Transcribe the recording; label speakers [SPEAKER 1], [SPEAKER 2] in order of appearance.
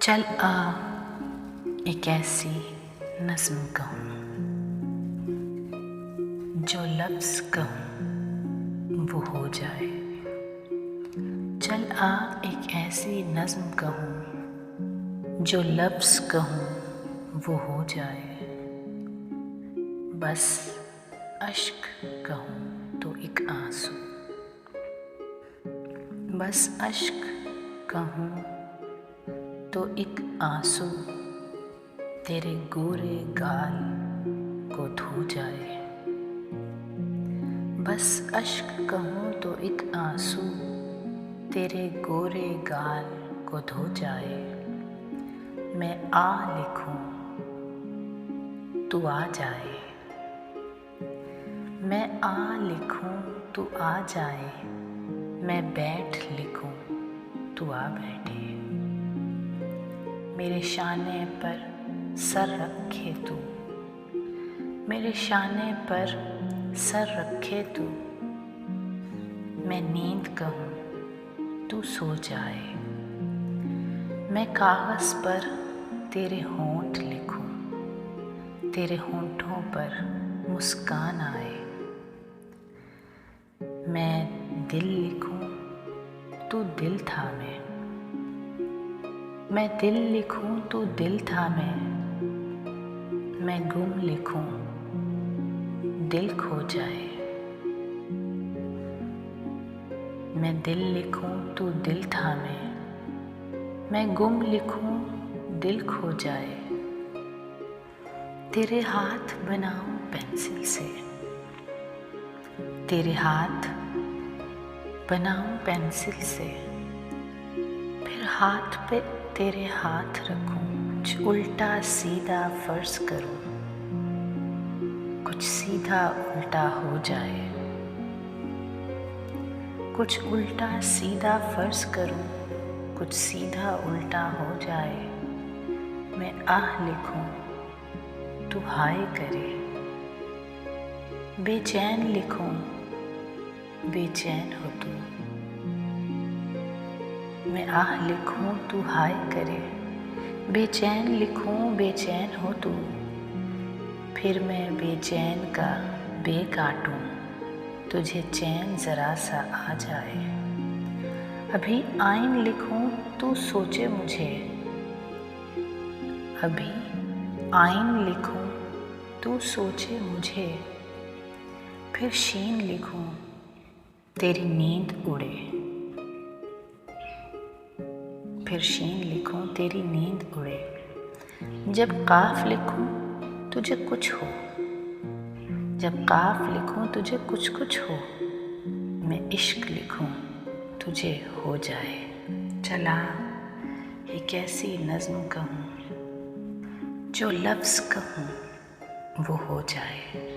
[SPEAKER 1] चल आ एक ऐसी नज़्म कहूँ, जो लफ्ज़ कहूँ वो हो जाए। चल आ एक ऐसी नज़्म कहूँ, जो लफ्ज़ कहूँ वो हो जाए। बस अश्क कहूँ तो एक आंसू, बस अश्क कहूँ तो एक आंसू तेरे गोरे गाल को धो जाए। बस अश्क कहूँ तो एक आंसू तेरे गोरे गाल को धो जाए। मैं आ लिखूं तू आ जाए, मैं आ लिखूं तू आ जाए, मैं बैठ लिखूं तू आ बैठे। मेरे शाने पर सर रखे तू, मेरे शाने पर सर रखे तू, मैं नींद कहूँ तू सो जाए। मैं कागज़ पर तेरे होंठ लिखूं, तेरे होंठों पर मुस्कान आए। मैं दिल लिखूं तू दिल थामे, मैं दिल लिखूं तू दिल थामे, मैं गुम लिखूं दिल खो जाए। मैं दिल लिखूं तू दिल थामे, मैं गुम लिखूं दिल खो जाए। तेरे हाथ बनाऊं पेंसिल से, तेरे हाथ बनाऊं पेंसिल से, फिर हाथ पे तेरे हाथ रखूं, कुछ उल्टा सीधा फर्ज करूं, कुछ सीधा उल्टा हो जाए। कुछ उल्टा सीधा फर्ज करूं, कुछ सीधा उल्टा हो जाए। मैं आह लिखूं तू हाय करे, बेचैन लिखूं बेचैन हो तू। मैं आह लिखूं तू हाय करे, बेचैन लिखूं बेचैन हो तू। फिर मैं बेचैन का बे काटूं, तुझे चैन ज़रा सा आ जाए। अभी आइन लिखूं तू सोचे मुझे, अभी आइन लिखूं तू सोचे मुझे, फिर शीन लिखूं तेरी नींद उड़े, फिर शीन लिखूं तेरी नींद उड़े। जब काफ लिखूं तुझे कुछ हो, जब काफ लिखूं तुझे कुछ कुछ हो, मैं इश्क लिखूं तुझे हो जाए। चला एक ऐसी नज़्म कहूँ, जो लफ्ज़ कहूँ वो हो जाए।